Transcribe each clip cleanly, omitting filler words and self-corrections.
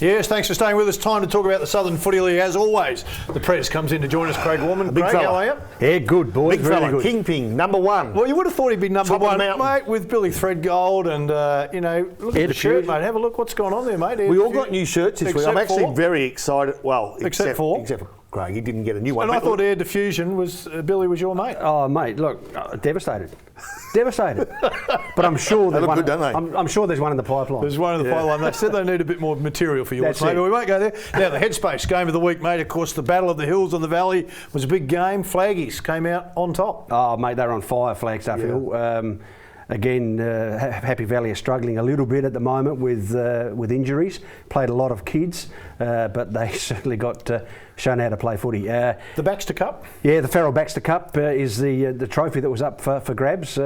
Yes, thanks for staying with us. Time to talk about the Southern Footy League as always. The Prez comes in to join us, Craig Warman. Big Craig, fella. how are you? Yeah, good, boys. Big Really fella. good. Kingpin, number one. Well, you would have thought he'd be number Top of one, the mountain. mate, with Billy Threadgold and, look at the shirt, mate. Have a look what's going on there, mate. We all got new shirts this week. I'm actually for- very excited. Well, Except for Craig, he didn't get a new one. And I thought Air Diffusion was Billy was your mate. Oh, mate, look, devastated. Devastated. But I'm sure They there's look one. good, don't they? I'm sure there's one in the pipeline. There's one in the pipeline. They said they need a bit more material for yours, That's mate. it. But we won't go there. Now, the Headspace game of the week, mate. Of course, the Battle of the Hills and the Valley was a big game. Flaggies came out on top. Oh, mate, they're on fire, Flagstaff Hill. Again, Happy Valley are struggling a little bit at the moment with injuries. Played a lot of kids, but they certainly got shown how to play footy. The Baxter Cup? Yeah, the Farrell Baxter Cup is the trophy that was up for grabs.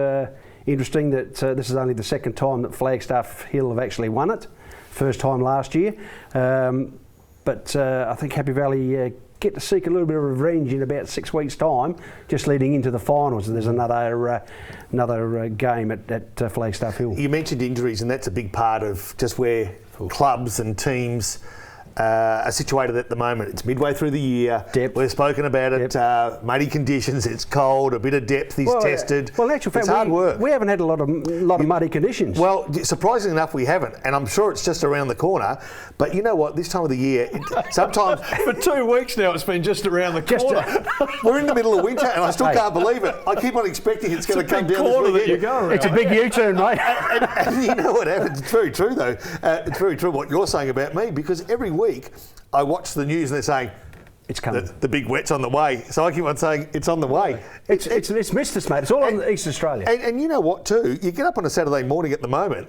Interesting that this is only the second time that Flagstaff Hill have actually won it. First time last year. But I think Happy Valley get to seek a little bit of revenge in about 6 weeks' time, just leading into the finals. And there's another game at Flagstaff Hill. You mentioned injuries, and that's a big part of just where clubs and teams are situated at the moment. It's midway through the year. Depth. We've spoken about it. Muddy conditions. It's cold. A bit of depth is tested. Well, in actual fact, it's hard work. We haven't had a lot of muddy conditions. Well, surprisingly enough, we haven't, and I'm sure it's just around the corner. But you know what? This time of the year, sometimes For 2 weeks now, it's been just around the corner. we're in the middle of winter, and I still can't believe it. I keep on expecting it's going to come down corner this that you weekend. go around. it's a big U-turn, mate. And you know what happens? It's very true, though. It's very true what you're saying about me, because every week I watch the news and they're saying It's coming. the big wet's on the way. So I keep on saying it's on the way. It's missed us, mate. It's all on East Australia. And you know what too? You get up on a Saturday morning at the moment.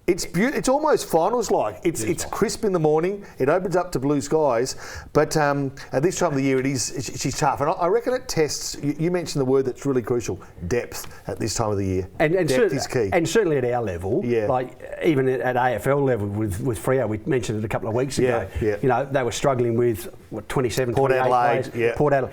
It's it's almost finals-like. It's crisp in the morning. It opens up to blue skies. But at this time of the year, she's tough. And I reckon it tests. You mentioned the word that's really crucial: depth at this time of the year. And depth is key. And certainly at our level, like even at AFL level with Freo, we mentioned it a couple of weeks ago. Yeah. You know, they were struggling with 27, Port 28 Adelaide, players. Port Adelaide.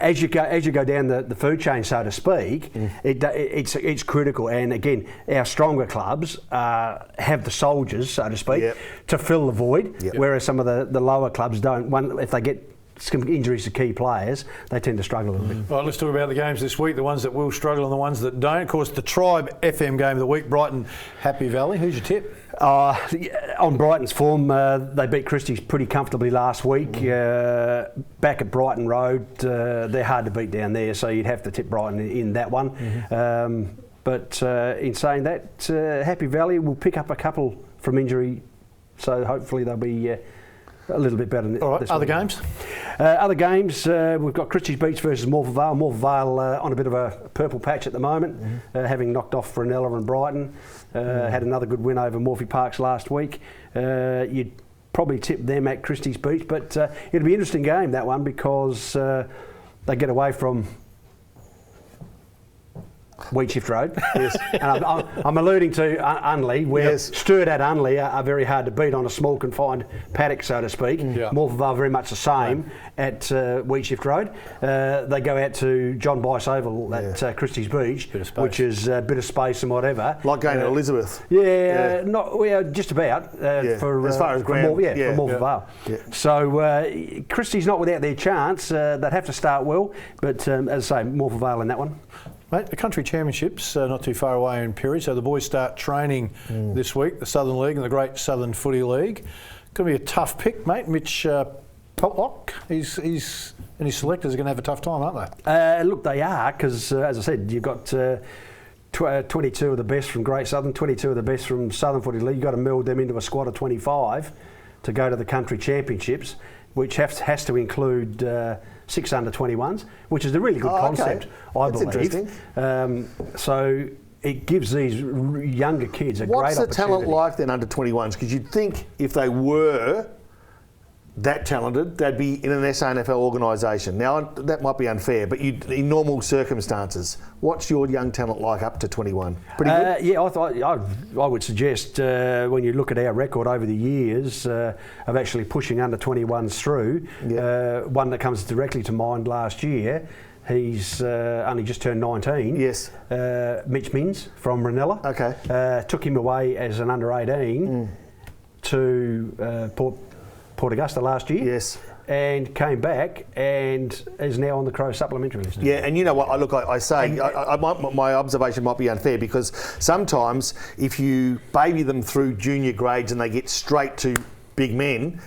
As you go down the food chain, so to speak, it's critical. And again, our stronger clubs have the soldiers, so to speak, to fill the void. Whereas some of the lower clubs don't. If they get some injuries to key players, they tend to struggle a little bit. Right, let's talk about the games this week, the ones that will struggle and the ones that don't. Of course, the Tribe FM game of the week, Brighton, Happy Valley. Who's your tip? On Brighton's form, they beat Christie's pretty comfortably last week. Back at Brighton Road, they're hard to beat down there, so you'd have to tip Brighton in that one. But in saying that, Happy Valley will pick up a couple from injury, so hopefully they'll be a little bit better. All right, this other week. games? Other games, we've got Christie's Beach versus Morpeth Vale. Morpeth Vale on a bit of a purple patch at the moment, having knocked off Frenella and Brighton. Had another good win over Morphy Parks last week. You'd probably tip them at Christie's Beach, but it'll be an interesting game, that one, because they get away from Wheat Shift Road. Yes. And I'm alluding to Unley, where Sturt at Unley are very hard to beat on a small confined paddock, so to speak. Morpeth Vale very much the same at Wheat Shift Road. They go out to John Bice Oval at Christie's Beach, which is a bit of space and whatever. Like going to Elizabeth. Just about for as far as ground. for Morpeth Vale. So Christie's not without their chance. They'd have to start well, but as I say, Morpeth Vale in that one. Mate, the country championships not too far away in Perry, so the boys start training this week, the Southern League and the Great Southern Footy League. Going to be a tough pick, mate. Mitch Potlock, he's and his selectors are going to have a tough time, aren't they? Look, they are, because as I said, you've got 22 of the best from Great Southern, 22 of the best from Southern Footy League. You've got to meld them into a squad of 25 to go to the country championships, which has to include 6 under-21s, which is a really good concept, I believe. Interesting. So it gives these younger kids a great opportunity. What's the talent like then under-21s? Because you'd think if they were that talented, they'd be in an SFL organisation. Now, that might be unfair, but in normal circumstances, what's your young talent like up to 21? Pretty good? Yeah, I would suggest when you look at our record over the years of actually pushing under-21s through, one that comes directly to mind last year, he's only just turned 19. Yes. Mitch Mins from Ranella. Okay. Took him away as an under-18. to Port Augusta last year. Yes. And came back and is now on the Crow supplementary list. Yeah, and you know what? I say my observation might be unfair because sometimes if you baby them through junior grades and they get straight to big men,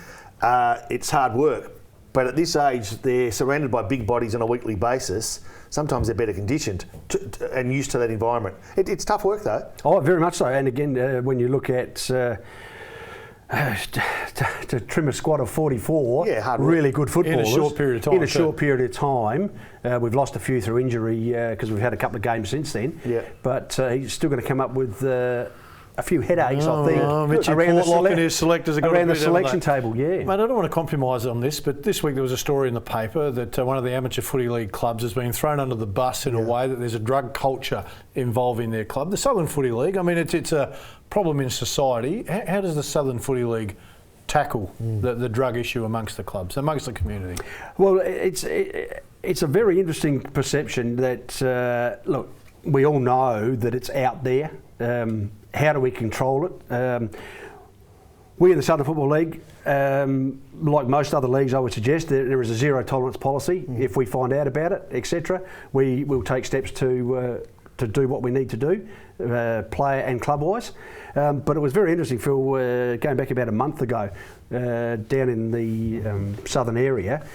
it's hard work. But at this age, they're surrounded by big bodies on a weekly basis. Sometimes they're better conditioned and used to that environment. It's tough work though. Oh, very much so. And again, when you look at to trim a squad of 44, really good footballers in a short period of time. In a short period of time, we've lost a few through injury because we've had a couple of games since then. Yeah. But he's still going to come up with a few headaches, I think, around his selectors around the selection table. Yeah. Mate, I don't want to compromise on this, but this week there was a story in the paper that one of the amateur footy league clubs has been thrown under the bus in a way that there's a drug culture involving their club. The Southern Footy League, I mean, it's a problem in society. How does the Southern Footy League tackle the drug issue amongst the clubs, amongst the community? Well, it's a very interesting perception that, look, we all know that it's out there. How do we control it? We in the Southern Football League, like most other leagues, I would suggest that there is a zero tolerance policy. If we find out about it, etc., we will take steps to do what we need to do, player and club-wise. But it was very interesting, Phil, going back about a month ago, down in the southern area,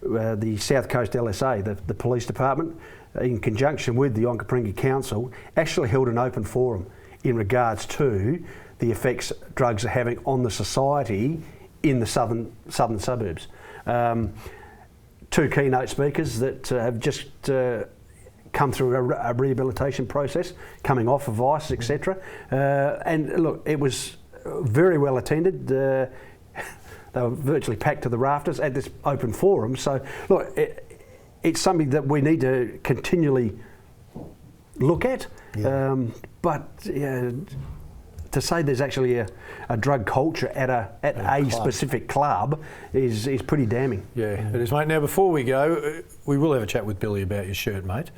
the South Coast LSA, the police department, in conjunction with the Onkaparinga Council, actually held an open forum in regards to the effects drugs are having on the society in the southern suburbs. Two keynote speakers that have just come through a rehabilitation process, coming off of ice, etc. And look, it was very well attended. They were virtually packed to the rafters at this open forum. So look, it's something that we need to continually look at. Yeah. But to say there's actually a drug culture at a specific club is pretty damning. Yeah, it is, mate. Now, before we go, we will have a chat with Billy about your shirt, mate.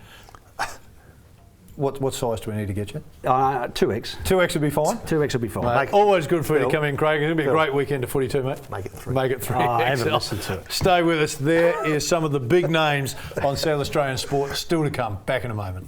What size do we need to get you? 2X. 2X would be fine? 2X would be fine. Mate, always good for you to come in, Craig. It's going to be a great weekend of footy too, mate. Make it 3. Make it 3. I haven't listened to it. Stay with us. There is some of the big names on South Australian sport still to come. Back in a moment.